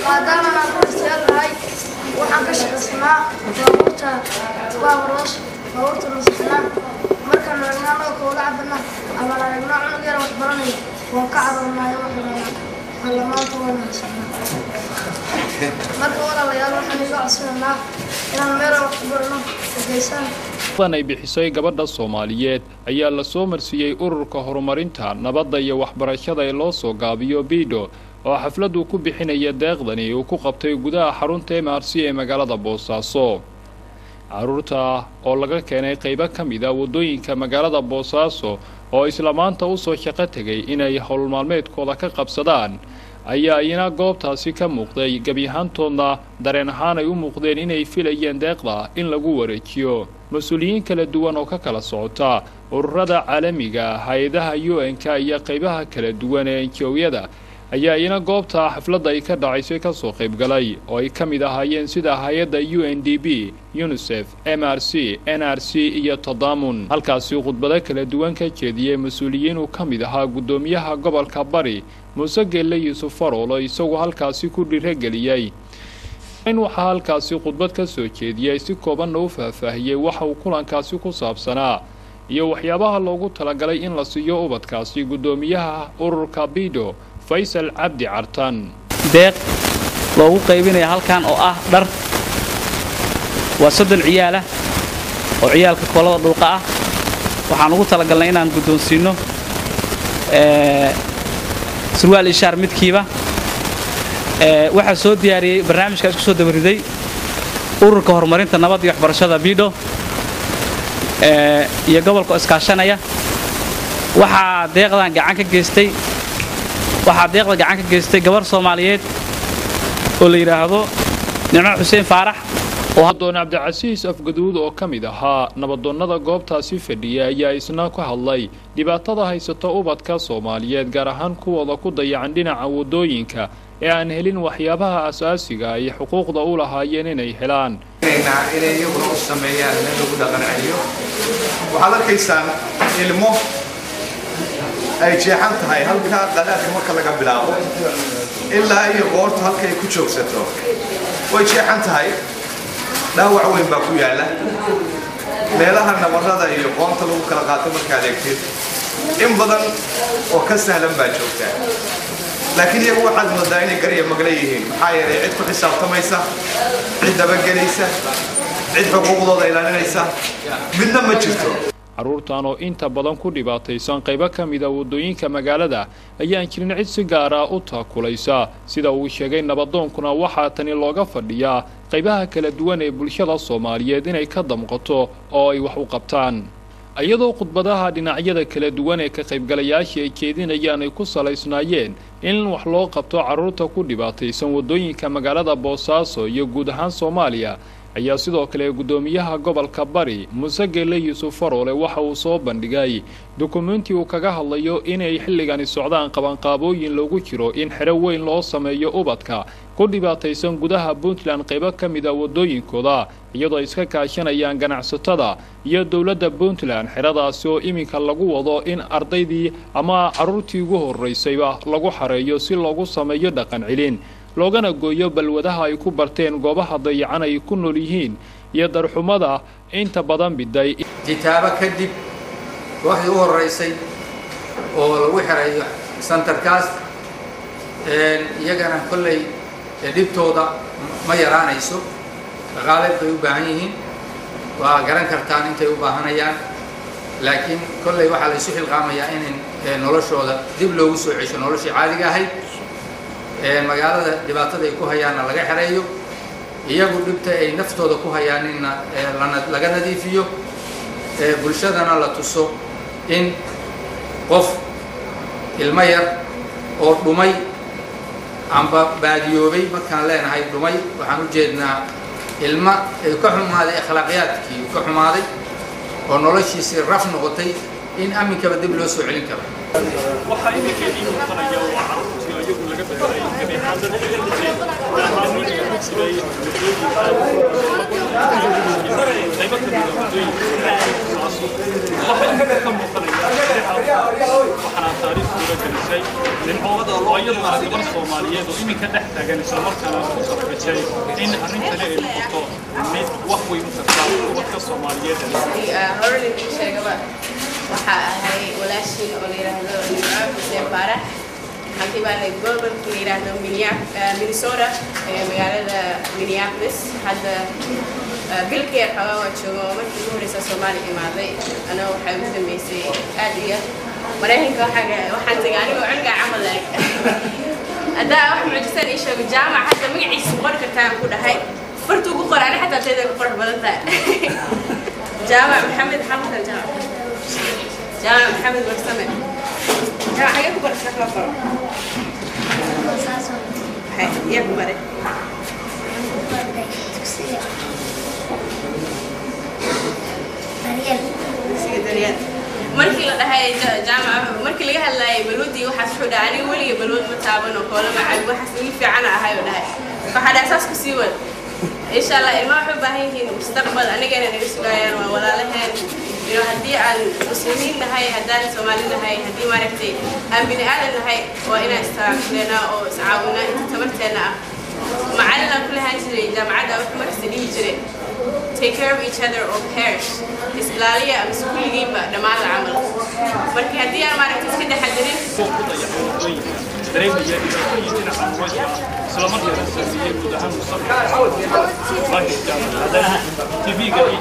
maadaama aan korsiyaal nahay waxaan ka shaqaysanaa baabuurta baaburoos baabuurta nasaxnaa markaan aragnaa kooda cabana ama aragnaa cunug yar wax baranaya waan ka caroonaayo waxaan lamaanta waan nasaxnaa marka walaalayaal waxaan iga codsanaa inaan meel wax ku barano geysaan ay bixisay gabadha Soomaaliyeed ayaa la soo marsiiyay ururka horumarinta nabadda iyo waxbarashada ee loo soo gaabiyo BIDO oo xafladu ku bixinaya deeqdani uu ku qabtay gudaha xarunta MRC ee magaalada Boosaaso caruurta oo laga keenay qaybo kamid ah wadooyinka magaalada Boosaaso oo isla maanta u soo shaqo tagay inay hawl maalmeedkooda ka qabsadaan ayaa ina goobtaasi ka muuqday gabiyahantoodna dareen ahaan ay u muuqdeen inay filayeen deeqda in lagu wareejiyo mas'uuliyiin kala duwan oo ka kala socota ururada caalamiga hay'adaha UN-ka iyo qaybaha kala duwan ee NGO-yada ayaa ina goobta xafladda ay ka dhacaysay ka soo qayb galay oo ay kamid ahaayeen sida hay'adda UNDP, UNICEF, MRC, NRC iyo Tadaamun halkaasi khudbado kala duwan ka jeediyay mas'uuliyiin uu kamid ahaa gudoomiyaha gobolka Bari Muuse Geelle Yuusuf Faroolo isagoo halkaasi ku dhiirigeliyay in waxa halkaasi khudbad ka soo jeediyay si kooban oo faahfaahiyay waxa uu kulankaasi ku saabsanaa iyo waxyaabaha loogu talagalay in la siiyo ubadkaasi gudoomiyaha ururka BIDO Faisal Cabdi Cartan deeq loogu qaybinayo halkan oo ah dhar waa 3 ciyaal ah oo ciyaalka koolada dhulka ah waxaan ugu talagalnay inaan gudoonsiino surwaal ishaar midkiiba waxa soo diyaariyay barnaamijka isku soo dabariday ururka horumarinta nabadda iyo waxbarashada BIDO iyo gobolka iskaashanaya waxa deeqdan gacan ka geystay gabar Soomaaliyeed oo la yiraahdo Nicmo Xuseen Faarax oo doon Cabdicasiis Afgaduud oo kamid ahaa nabadoonnada goobtaasi fadhiya ayaa isna ku hadlay dhibaatada haysata ubadka Soomaaliyeed gaar ahaan kuwooda ku dayacan dhinaca wadooyinka ee aan helin waxyaabaha asaasiga ay xuquuqda u lahaayeen inay helaan inay iyagu u sameeyaan in lagu dhaqanayo waxa la kaysaan ilmo ay jeexan tahay halka qadaadka marka laga bilaabo ilaa ay qoorta halka ay ku joogsato way jeexan tahay dhaawac weyn baa ku yaala meelaha nabarrada iyo qoonta lagu kala qaato marka adeegtid in badan oo ka sahlan baa joogta laakiin iyagu waxaad moodaa inay gariya magala yihiin maxaa yeelay cid ku xisaabtamaysa cid dabagelaysa cid xuquuqdooda ilaalinaysa midna ma jirto caruurtan oo inta badan ku dhibaataysan qaybo kamid ah wadooyinka magaalada ayaan jirin cid si gaar ah u taakulaysa sida uu sheegay nabadoonkuna waxa tani looga fadhiyaa qaybaha kala duwan ee bulshada Soomaaliyeed inay ka damqato oo ay wax u qabtaan ayadoo khudbadaha dhinacyada kala duwan ee ka qaybgalayaasha ay jeedinayaan ay ku salaysnaayeen in wax loo qabto caruurta ku dhibaataysan wadooyinka magaalada Boosaaso iyo guud ahaan Soomaaliya ayaa sidoo kale gudoomiyaha gobolka Bari Muuse Geelle Yuusuf Faroole waxa uu soo bandhigay dukumeenti uu kaga hadlayo inay xilligan socdaan qabanqaabooyin loogu jiro in xero weyn loo sameeyo ubadka ku dhibaataysan gudaha Puntland qaybo kamid ah wadooyinkooda iyadoo iska kaashanayaan ganacsatada iyo dawladda Puntland xeradaasi oo iminka lagu wado in ardaydii ama caruurtii ugu horeysayba lagu xareeyo si loogu sameeyo dhaqan cilin loogana gooyo balwadaha ay ku barteen goobaha dayacan ay ku nool yihiin iyo darxumada inta badan biday kitaaba kadib waxay u horeysay oo lagu xirayo centerkaas iyagana kolley dhibtooda ma yaraanayso dhaqaale bay u baahan yihiin waa garan kartaan intay u baahanayaan laakiin kolley waxaa la isu xilqaamayaa in noloshooda dib loogu soo cesho noloshii caadiga ahayd magaalada dhibaatada ay ku hayaanna laga xareeyo iyagu dhibta ay naftooda ku hayaanina laga nadiifiyo bulshadana la tuso in qof ilmo yar oo dhumay amba baadiyoobay markaan leenahay dhumay waxaan u jeednaa ilma ay ka xumaaday akhlaaqyaadkii ka xumaaday oo noloshiisii raf noqotay in aminkaba dib loo soo celin karo waxa imika idin muqanaya waa caruurtii iyagu laga bedelay gabiixaadada qaybo kamid ah wadooyinka waxaana taariikh kula gelisay nimcooda oo iyaduna gabar Soomaaliyeed oo iminka dhex taagan isla markaana ku sababtay in arrintani ay noqoto mid wax weyn u tarta dadka Soomaaliyeed horey u sheegaba waxa ahay walaashii oo la yiraahdo Nimco Faarax halkii baan gobolka la yiraahdo Minnesota magaalada Minneapolis hadda bilkii xagaa waa joogo markii ugu horreysay Soomaaliya imaaday ana waxay u dambeysay aad iyo mareykanka waxaan tagay anigoo cunga camal leh adaa wax muujisay in sheego jaamac hadda magaciisa qor kartaan ku dhahay fartu ugu qoran xataa teeda ku qor badan tahay jaamac maxamed xamdan jaamac maxamed warsame jaamac xagee ku qoraysaa kala qoro hay yaa ku maray markii la dhahay jaamaca markii laga hadlayay balwadi waxa soo dhaay aniga waliga balwad ma taabano koola macay waxa si fiican ahay oo dhahay waxa dhaasaas ku sii wad insha Allah ilmaha waxay baahan yihiin mustaqbal anigana naga sugayaan waa walaalaheen iyo hadii aan muslimiin nahay hadaan Soomaali nahay hadii maaragtay aan bini aadan nahay waa inaan istaagleena oo iscaawina inta tabarteena macallin kulli haan jiray jaamacada wax markasta dhihi jiray take care of each other or perish islaaliya mas'uuliyiinba dhamaan amal markii hadii aan maaragtay iska dhaxadirin dareemaya dhibaatooyin caafimaadka isla markaana saameeyay guud ahaan mustaqbalka TV-ga iyo